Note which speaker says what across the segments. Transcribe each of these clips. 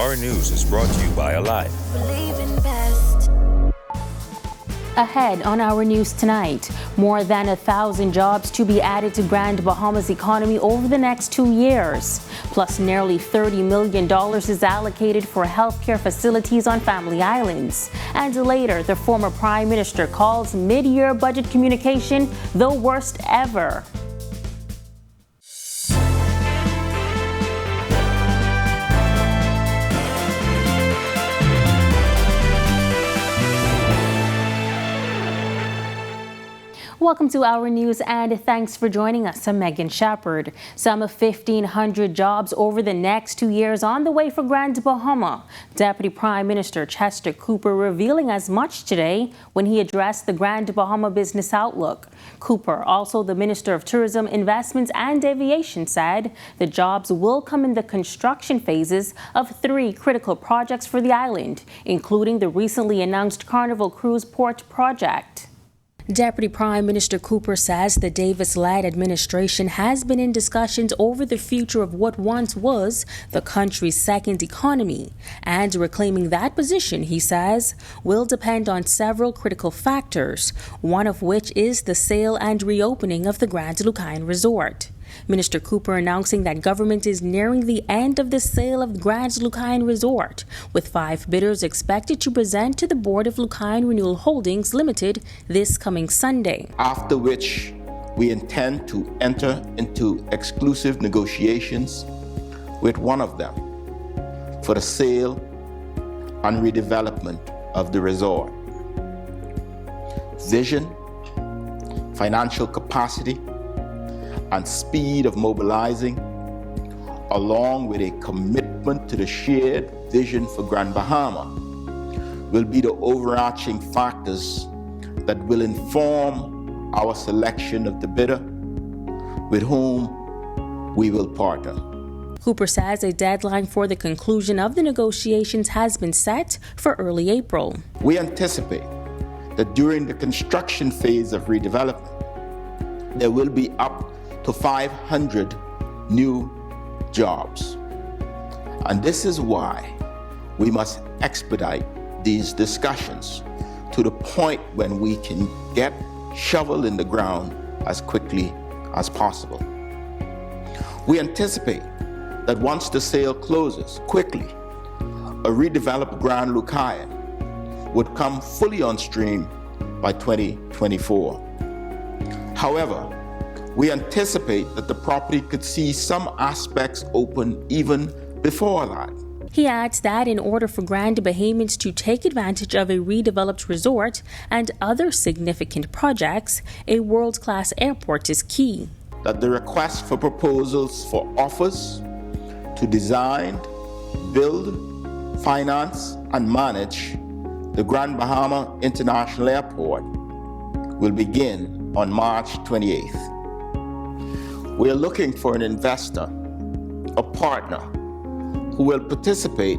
Speaker 1: Our news is brought to you by Alive.
Speaker 2: Ahead on our news tonight, more than 1,000 jobs to be added to Grand Bahamas economy over the next 2 years. Plus, nearly $30 million is allocated for healthcare facilities on Family Islands. And later, the former Prime Minister calls mid-year budget communication the worst ever. Welcome to our news and thanks for joining us. I'm Megan Shepard. Some 1,500 jobs over the next 2 years on the way for Grand Bahama. Deputy Prime Minister Chester Cooper revealing as much today when he addressed the Grand Bahama Business Outlook. Cooper, also the Minister of Tourism, Investments and Aviation, said the jobs will come in the construction phases of 3 critical projects for the island, including the recently announced Carnival Cruise Port project. Deputy Prime Minister Cooper says the Davis-led administration has been in discussions over the future of what once was the country's second economy. And reclaiming that position, he says, will depend on several critical factors, one of which is the sale and reopening of the Grand Lucayan Resort. Minister Cooper announcing that government is nearing the end of the sale of Grand Lucayan Resort, with 5 bidders expected to present to the Board of Lucayan Renewal Holdings Limited this coming Sunday.
Speaker 3: After which we intend to enter into exclusive negotiations with one of them for the sale and redevelopment of the resort. Vision, financial capacity, and speed of mobilizing, along with a commitment to the shared vision for Grand Bahama, will be the overarching factors that will inform our selection of the bidder with whom we will partner.
Speaker 2: Cooper says a deadline for the conclusion of the negotiations has been set for early April.
Speaker 3: We anticipate that during the construction phase of redevelopment, there will be up to 500 new jobs. And this is why we must expedite these discussions to the point when we can get shovel in the ground as quickly as possible. We anticipate that once the sale closes quickly, a redeveloped Grand Lucayan would come fully on stream by 2024. However, we anticipate that the property could see some aspects open even before that.
Speaker 2: He adds that in order for Grand Bahamians to take advantage of a redeveloped resort and other significant projects, a world-class airport is key.
Speaker 3: That the request for proposals for offers to design, build, finance, and manage the Grand Bahama International Airport will begin on March 28th. We are looking for an investor, a partner, who will participate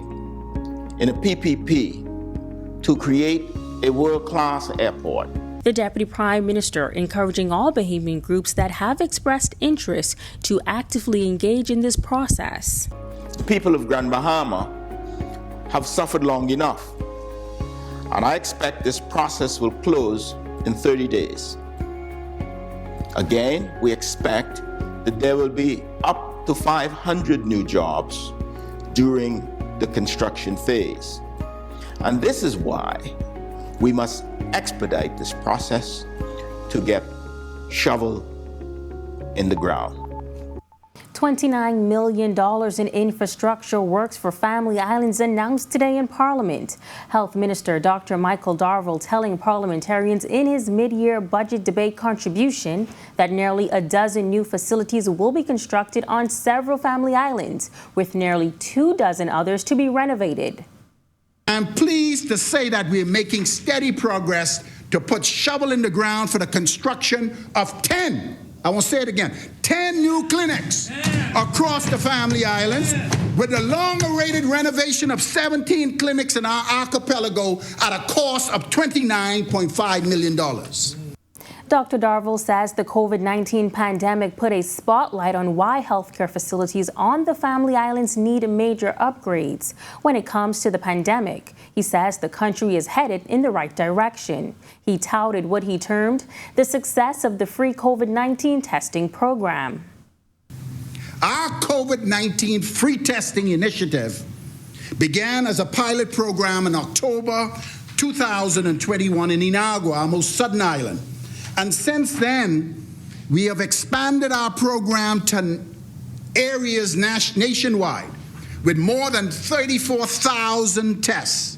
Speaker 3: in a PPP to create a world-class airport.
Speaker 2: The Deputy Prime Minister encouraging all Bahamian groups that have expressed interest to actively engage in this process.
Speaker 3: The people of Grand Bahama have suffered long enough, and I expect this process will close in 30 days. Again, we expect that there will be up to 500 new jobs during the construction phase. And this is why we must expedite this process to get shovel in the ground.
Speaker 2: $29 million in infrastructure works for Family Islands announced today in Parliament. Health Minister Dr. Michael Darville telling parliamentarians in his mid-year budget debate contribution that nearly a dozen new facilities will be constructed on several Family Islands, with nearly 24 others to be renovated.
Speaker 4: I'm pleased to say that we're making steady progress to put shovel in the ground for the construction of 10. I won't say it again. 10 new clinics across the Family Islands, with the long-awaited renovation of 17 clinics in our archipelago at a cost of $29.5 million.
Speaker 2: Dr. Darville says the COVID-19 pandemic put a spotlight on why healthcare facilities on the Family Islands need major upgrades. When it comes to the pandemic, he says the country is headed in the right direction. He touted what he termed the success of the free COVID-19 testing program.
Speaker 4: Our COVID-19 free testing initiative began as a pilot program in October 2021 in Inagua, our most southern island. And since then, we have expanded our program to areas nationwide with more than 34,000 tests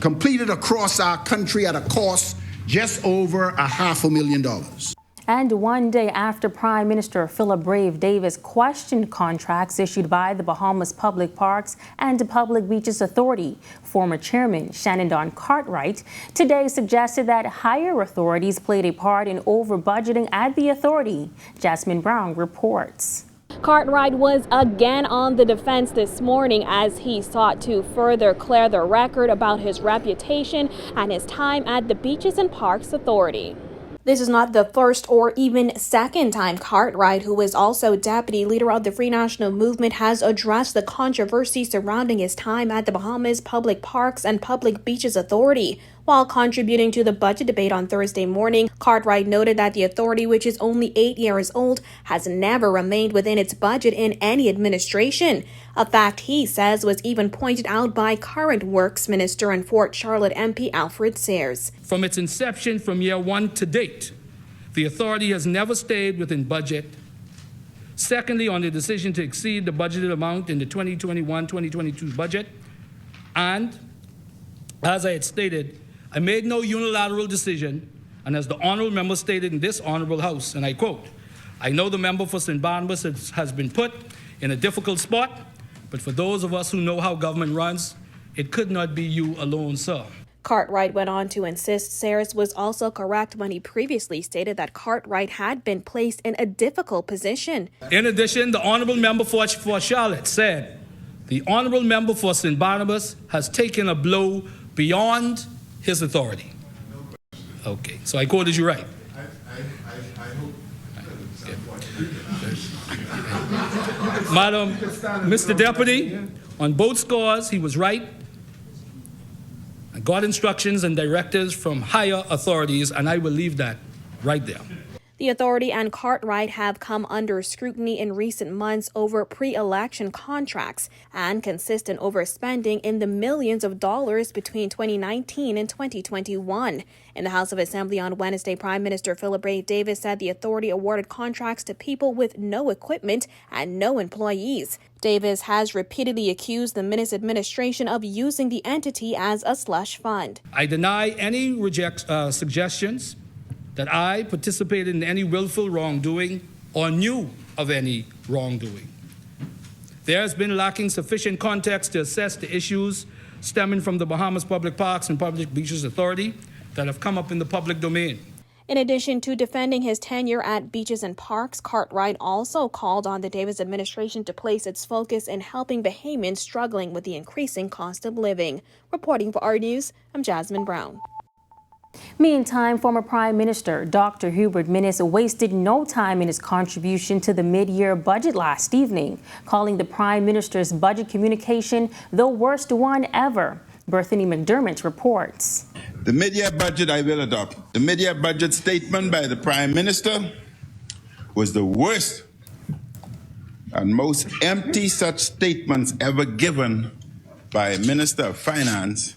Speaker 4: completed across our country at a cost just over $500,000.
Speaker 2: And one day after Prime Minister Philip Brave Davis questioned contracts issued by the Bahamas Public Parks and Public Beaches Authority, former chairman Shannon Don Cartwright today suggested that higher authorities played a part in over-budgeting at the authority. Jasmine Brown reports.
Speaker 5: Cartwright was again on the defense this morning as he sought to further clear the record about his reputation and his time at the Beaches and Parks Authority. This is not the first or even second time Cartwright, who is also deputy leader of the Free National Movement, has addressed the controversy surrounding his time at the Bahamas Public Parks and Public Beaches Authority. While contributing to the budget debate on Thursday morning, Cartwright noted that the authority, which is only 8 years old, has never remained within its budget in any administration. A fact he says was even pointed out by current Works Minister and Fort Charlotte MP Alfred Sayers.
Speaker 6: From its inception from year one to date, the authority has never stayed within budget. Secondly, on the decision to exceed the budgeted amount in the 2021-2022 budget, and as I had stated, I made no unilateral decision, and as the honourable member stated in this honourable House, and I quote, "I know the member for St. Barnabas has been put in a difficult spot, but for those of us who know how government runs, it could not be you alone, sir."
Speaker 5: Cartwright went on to insist Sayers was also correct when he previously stated that Cartwright had been placed in a difficult position.
Speaker 6: In addition, the honourable member for Charlotte said, "The honourable member for St. Barnabas has taken a blow beyond his authority." Okay, so I quoted you right. Madam, Mr. Deputy, on both scores, he was right. I got instructions and directives from higher authorities, and I will leave that right there.
Speaker 5: The authority and Cartwright have come under scrutiny in recent months over pre-election contracts and consistent overspending in the millions of dollars between 2019 and 2021. In the House of Assembly on Wednesday, Prime Minister Philip Brave Davis said the authority awarded contracts to people with no equipment and no employees. Davis has repeatedly accused the Minutes administration of using the entity as a slush fund.
Speaker 6: I deny any suggestions that I participated in any willful wrongdoing or knew of any wrongdoing. There has been lacking sufficient context to assess the issues stemming from the Bahamas Public Parks and Public Beaches Authority that have come up in the public domain.
Speaker 5: In addition to defending his tenure at Beaches and Parks, Cartwright also called on the Davis administration to place its focus in helping Bahamians struggling with the increasing cost of living. Reporting for our News, I'm Jasmine Brown.
Speaker 2: Meantime, former Prime Minister Dr. Hubert Minnis wasted no time in his contribution to the mid-year budget last evening, calling the Prime Minister's budget communication the worst one ever. Berthany McDermott reports.
Speaker 3: The mid-year budget I will adopt. The mid-year budget statement by the Prime Minister was the worst and most empty such statements ever given by a Minister of Finance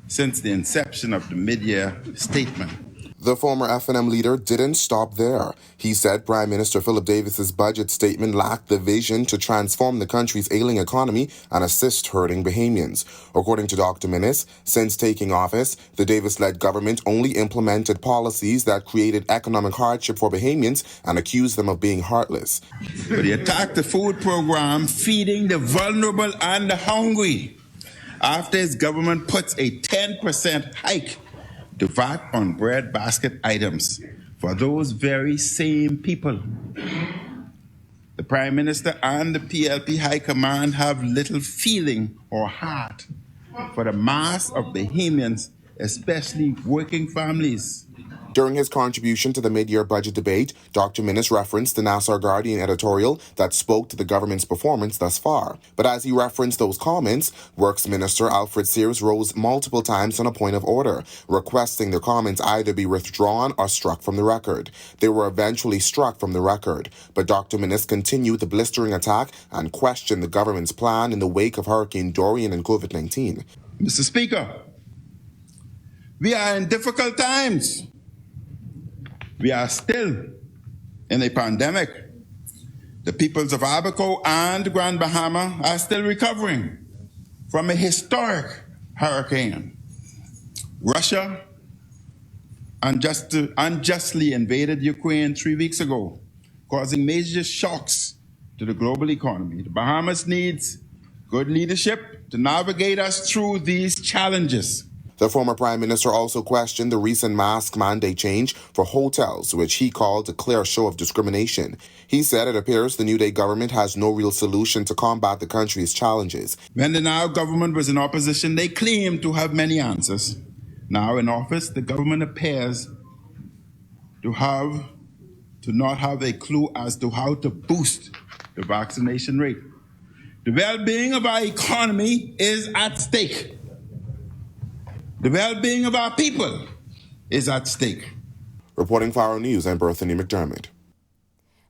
Speaker 3: since the inception of the mid-year statement.
Speaker 7: The former F&M leader didn't stop there. He said Prime Minister Philip Davis's budget statement lacked the vision to transform the country's ailing economy and assist hurting Bahamians. According to Dr. Minnis, since taking office, the Davis-led government only implemented policies that created economic hardship for Bahamians and accused them of being heartless.
Speaker 3: But he attacked the food program, feeding the vulnerable and the hungry, after his government puts a 10% hike to VAT on bread basket items for those very same people. The Prime Minister and the PLP High Command have little feeling or heart for the mass of Bahamians, especially working families.
Speaker 7: During his contribution to the mid-year budget debate, Dr. Minnis referenced the Nassau Guardian editorial that spoke to the government's performance thus far. But as he referenced those comments, Works Minister Alfred Sears rose multiple times on a point of order, requesting the comments either be withdrawn or struck from the record. They were eventually struck from the record, but Dr. Minnis continued the blistering attack and questioned the government's plan in the wake of Hurricane Dorian and COVID-19.
Speaker 4: Mr. Speaker, we are in difficult times. We are still in a pandemic. The peoples of Abaco and Grand Bahama are still recovering from a historic hurricane. Russia unjustly invaded Ukraine 3 weeks ago, causing major shocks to the global economy. The Bahamas needs good leadership to navigate us through these challenges.
Speaker 7: The former prime minister also questioned the recent mask mandate change for hotels, which he called a clear show of discrimination. He said it appears the New Day government has no real solution to combat the country's challenges.
Speaker 4: When the now government was in opposition, they claimed to have many answers. Now in office, the government appears to not have a clue as to how to boost the vaccination rate. The well-being of our economy is at stake. The well-being of our people is at stake.
Speaker 7: Reporting for Our News, I'm Berthany McDermott.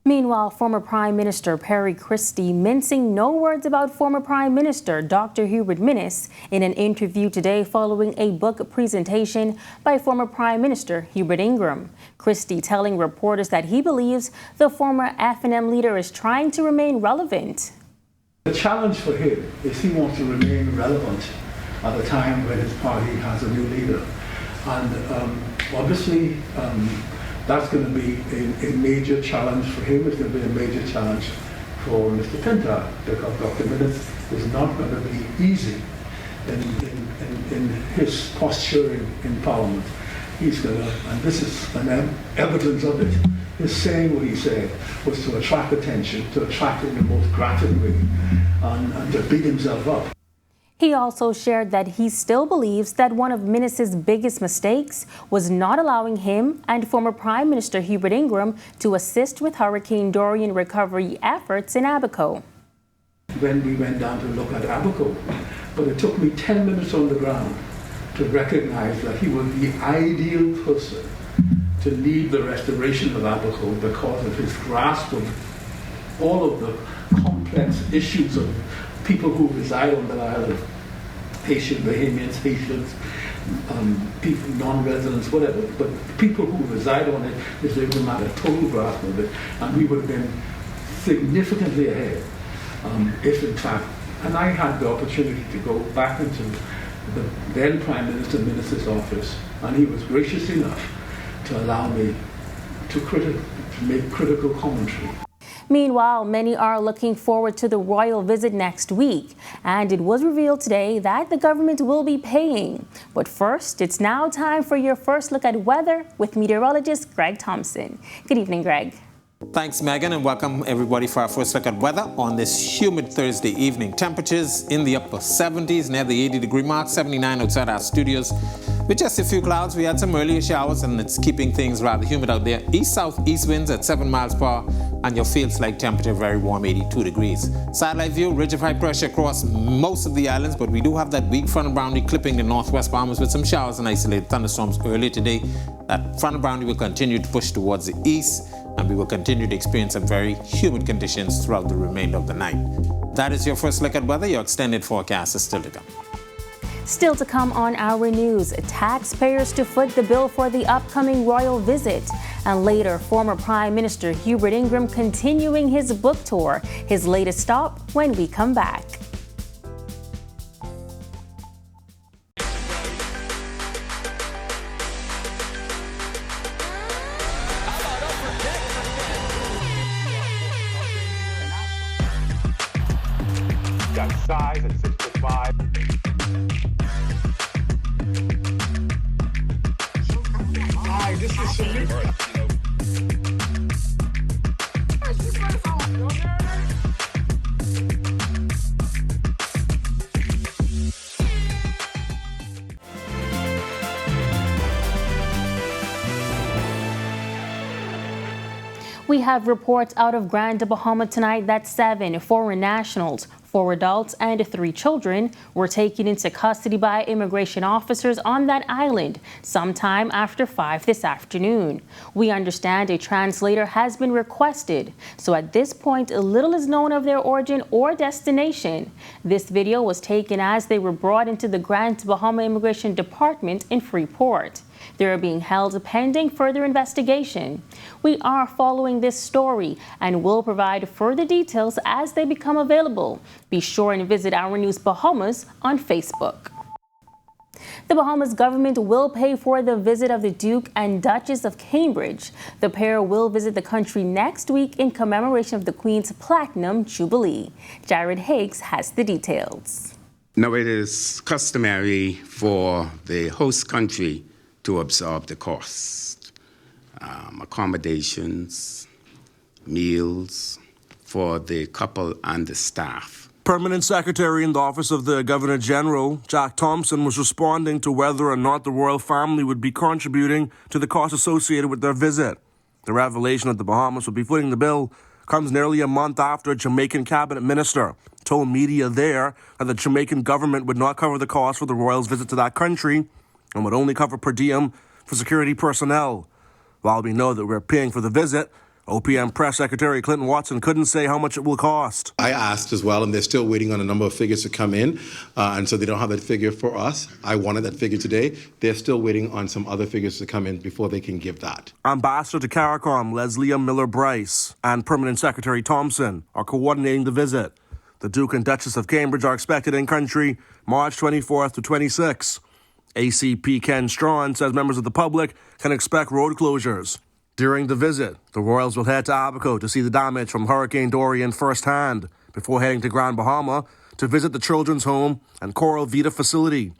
Speaker 2: Meanwhile, former Prime Minister Perry Christie mincing no words about former Prime Minister Dr. Hubert Minnis in an interview today following a book presentation by former Prime Minister Hubert Ingram. Christie telling reporters that he believes the former F&M leader is trying to remain relevant.
Speaker 8: The challenge for him is he wants to remain relevant at a time when his party has a new leader. And obviously, that's going to be a major challenge for him. It's going to be a major challenge for Mr. Pintar, because Dr. Minnis is not going to be easy in his posturing in Parliament. He's going to, and this is an evidence of it, his saying what he said was to attract attention, to attract it in the most graphic way, and to beat himself up.
Speaker 2: He also shared that he still believes that one of Minnis's biggest mistakes was not allowing him and former Prime Minister Hubert Ingram to assist with Hurricane Dorian recovery efforts in Abaco.
Speaker 8: When we went down to look at Abaco, but it took me 10 minutes on the ground to recognize that he was the ideal person to lead the restoration of Abaco because of his grasp of all of the complex issues of people who reside on that island, Haitian, Bahamians, Haitians, people, non-residents, whatever, but people who reside on it, is able to have a total grasp of it, and we would have been significantly ahead if in fact, and I had the opportunity to go back into the then Prime Minister Minnis's office, and he was gracious enough to allow me to make critical commentary.
Speaker 2: Meanwhile, many are looking forward to the royal visit next week, and it was revealed today that the government will be paying. But first, it's now time for your first look at weather with meteorologist Greg Thompson. Good evening, Greg.
Speaker 9: Thanks, Megan, and welcome everybody for our first look at weather on this humid Thursday evening. Temperatures in the upper 70s, near the 80-degree mark, 79 outside our studios. With just a few clouds, we had some earlier showers, and it's keeping things rather humid out there. East-southeast winds at 7 miles per hour, and your feels-like temperature very warm, 82 degrees. Satellite view, ridge of high pressure across most of the islands, but we do have that weak frontal boundary clipping the northwest Bahamas with some showers and isolated thunderstorms earlier today. That frontal boundary will continue to push towards the east, and we will continue to experience some very humid conditions throughout the remainder of the night. That is your first look at weather. Your extended forecast is still to come.
Speaker 2: Still to come on our news, taxpayers to foot the bill for the upcoming royal visit. And later, former Prime Minister Hubert Ingram continuing his book tour. His latest stop when we come back.
Speaker 1: Got size at 6'5".
Speaker 4: Hi, this is Shamik.
Speaker 2: We have reports out of Grand Bahama tonight that 7 foreign nationals, 4 adults and 3 children were taken into custody by immigration officers on that island sometime after 5 this afternoon. We understand a translator has been requested, so at this point little is known of their origin or destination. This video was taken as they were brought into the Grand Bahama Immigration Department in Freeport. They are being held pending further investigation. We are following this story and will provide further details as they become available. Be sure and visit Our News Bahamas on Facebook. The Bahamas government will pay for the visit of the Duke and Duchess of Cambridge. The pair will visit the country next week in commemoration of the Queen's Platinum Jubilee. Jared Higgs has the details.
Speaker 10: Now, it is customary for the host country to absorb the cost, accommodations, meals for the couple and the staff.
Speaker 11: Permanent Secretary in the Office of the Governor General, Jack Thompson, was responding to whether or not the royal family would be contributing to the costs associated with their visit. The revelation that the Bahamas would be footing the bill comes nearly a month after a Jamaican cabinet minister told media there that the Jamaican government would not cover the cost for the royals' visit to that country and would only cover per diem for security personnel. While we know that we're paying for the visit, OPM Press Secretary Clinton Watson couldn't say how much it will cost.
Speaker 12: I asked as well, and they're still waiting on a number of figures to come in, and so they don't have that figure for us. I wanted that figure today. They're still waiting on some other figures to come in before they can give that.
Speaker 11: Ambassador to CARICOM, Leslie Miller-Bryce, and Permanent Secretary Thompson are coordinating the visit. The Duke and Duchess of Cambridge are expected in country March 24th to 26th. ACP Ken Strawn says members of the public can expect road closures. During the visit, the royals will head to Abaco to see the damage from Hurricane Dorian firsthand before heading to Grand Bahama to visit the children's home and Coral Vita facility.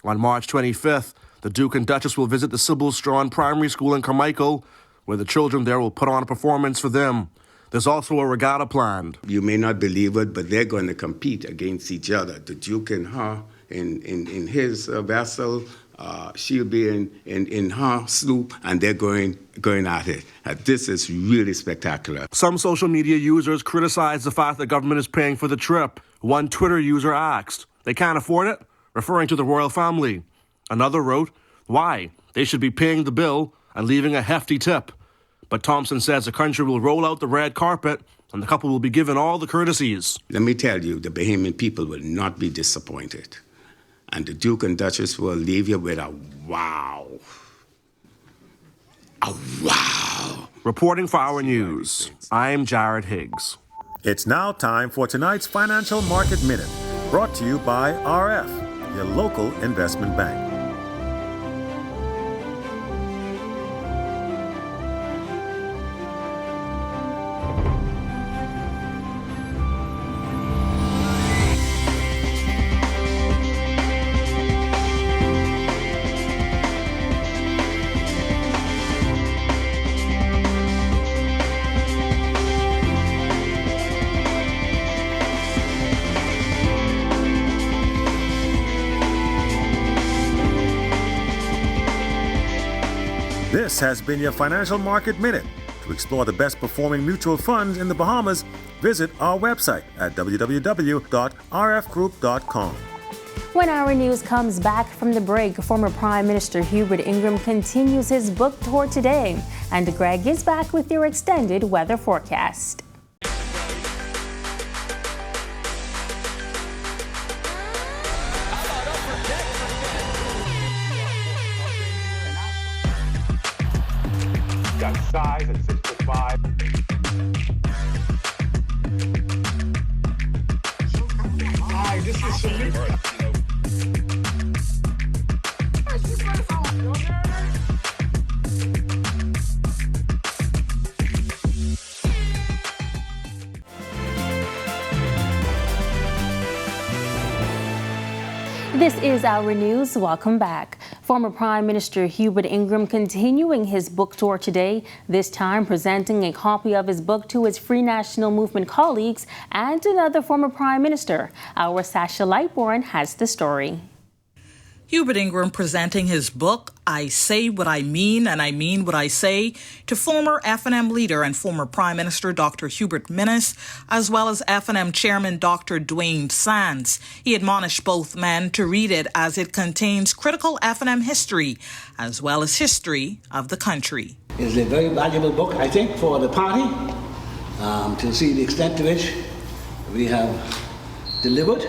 Speaker 11: On March 25th, the Duke and Duchess will visit the Sybil Strawn Primary School in Carmichael, where the children there will put on a performance for them. There's also a regatta planned.
Speaker 10: You may not believe it, but they're going to compete against each other. The Duke and her in his vessel, she'll be in her sloop, and they're going at it. This is really spectacular.
Speaker 11: Some social media users criticize the fact that government is paying for the trip. One Twitter user asked, "They can't afford it?" referring to the royal family. Another wrote, "Why? They should be paying the bill and leaving a hefty tip." But Thompson says the country will roll out the red carpet and the couple will be given all the courtesies.
Speaker 10: Let me tell you, the Bahamian people will not be disappointed. And the Duke and Duchess will leave you with a wow. A wow.
Speaker 11: Reporting for Our News, I'm Jared Higgs.
Speaker 13: It's now time for tonight's Financial Market Minute, brought to you by RF, your local investment bank. This has been your Financial Market Minute. To explore the best performing mutual funds in the Bahamas, visit our website at www.rfgroup.com.
Speaker 2: When Our News comes back from the break, former Prime Minister Hubert Ingram continues his book tour today, and Greg is back with your extended weather forecast.
Speaker 1: Got size at 6'5".
Speaker 4: Hi, this is Samir.
Speaker 2: This is Our News. Welcome back. Former Prime Minister Hubert Ingram continuing his book tour today, this time presenting a copy of his book to his Free National Movement colleagues and another former Prime Minister. Our Sasha Lightborn has the story.
Speaker 14: Hubert Ingram presenting his book, I Say What I Mean and I Mean What I Say, to former F&M leader and former Prime Minister Dr. Hubert Minnis, as well as F&M Chairman Dr. Dwayne Sands. He admonished both men to read it as it contains critical F&M history, as well as history of the country.
Speaker 15: It's a very valuable book, I think, for the party to see the extent to which we have delivered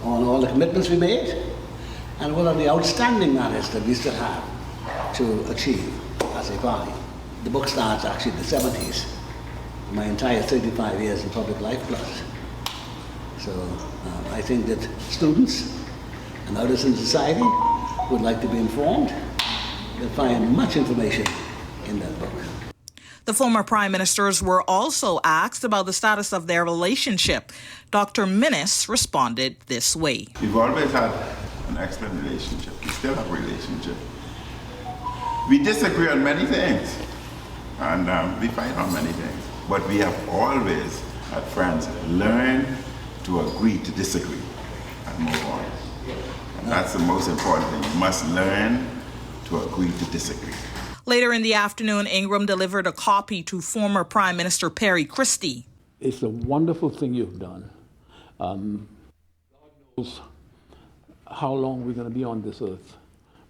Speaker 15: on all the commitments we made, and what are the outstanding matters that we still have to achieve as a party. The book starts actually in the 70s, my entire 35 years in public life plus. So I think that students and others in society would like to be informed. They'll find much information in that book.
Speaker 14: The former prime ministers were also asked about the status of their relationship. Dr. Minnis responded this way.
Speaker 16: We've always had an excellent relationship. We still have a relationship. We disagree on many things, and we fight on many things. But we have always, as friends, learned to agree to disagree and move on. And that's the most important thing. You must learn to agree to disagree.
Speaker 14: Later in the afternoon, Ingram delivered a copy to former Prime Minister Perry Christie.
Speaker 8: It's a wonderful thing you've done. God knows how long we're going to be on this earth.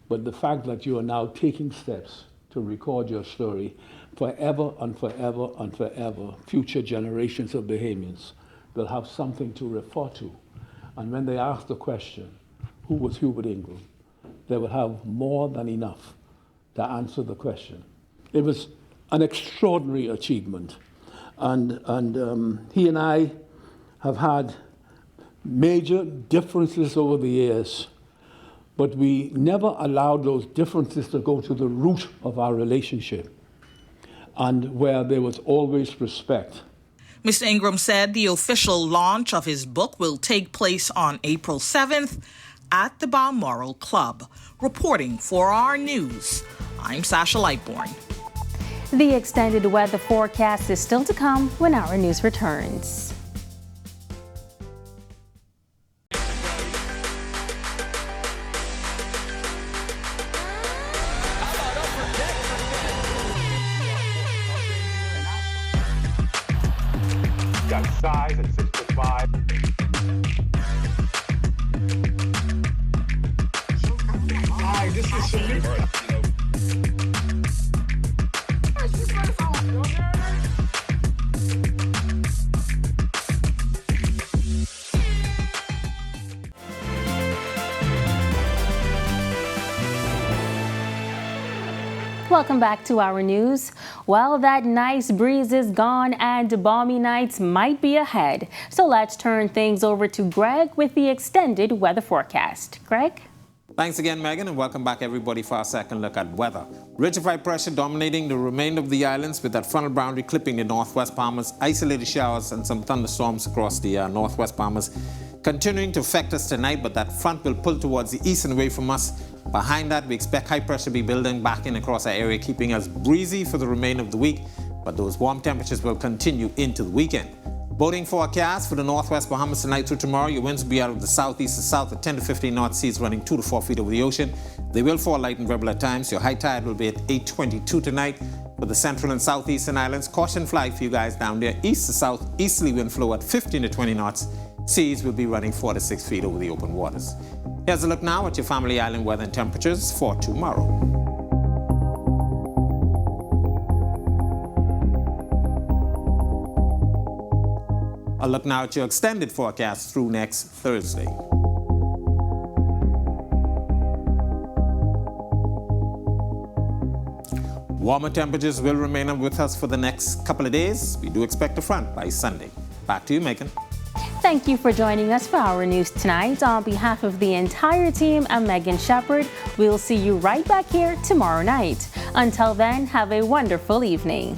Speaker 8: But the fact that you are now taking steps to record your story forever and forever and forever, future generations of Bahamians will have something to refer to. And when they ask the question, who was Hubert Ingram, they will have more than enough to answer the question. It was an extraordinary achievement. And he and I have had major differences over the years, but we never allowed those differences to go to the root of our relationship, and where there was always respect.
Speaker 14: Mr. Ingram said the official launch of his book will take place on April 7th at the Balmoral Club. Reporting for our news, I'm Sasha Lightbourne.
Speaker 2: The extended weather forecast is still to come when our news returns.
Speaker 1: Got size at 6'5". Hi, this is Shamika.
Speaker 2: Welcome back to our news. Well, that nice breeze is gone and balmy nights might be ahead. So let's turn things over to Greg with the extended weather forecast. Greg?
Speaker 9: Thanks again, Megan, and welcome back, everybody, for our second look at weather. Ridge of high pressure dominating the remainder of the islands, with that frontal boundary clipping the northwest Bahamas, isolated showers and some thunderstorms across the northwest Bahamas, continuing to affect us tonight, but that front will pull towards the east and away from us. Behind that, we expect high pressure to be building back in across our area, keeping us breezy for the remainder of the week, but those warm temperatures will continue into the weekend. Boating forecast for the northwest Bahamas tonight through tomorrow. Your winds will be out of the southeast to south at 10 to 15 knot, seas running 2 to 4 feet over the ocean. They will fall light and rebel at times. Your high tide will be at 8:22 tonight. For the central and southeastern islands, caution flag for you guys down there. East to south, easterly wind flow at 15 to 20 knots. Seas will be running 4 to 6 feet over the open waters. Here's a look now at your family island weather and temperatures for tomorrow. I'll look now at your extended forecast through next Thursday. Warmer temperatures will remain with us for the next couple of days. We do expect a front by Sunday. Back to you, Megan.
Speaker 2: Thank you for joining us for our news tonight. On behalf of the entire team, I'm Megan Shepherd. We'll see you right back here tomorrow night. Until then, have a wonderful evening.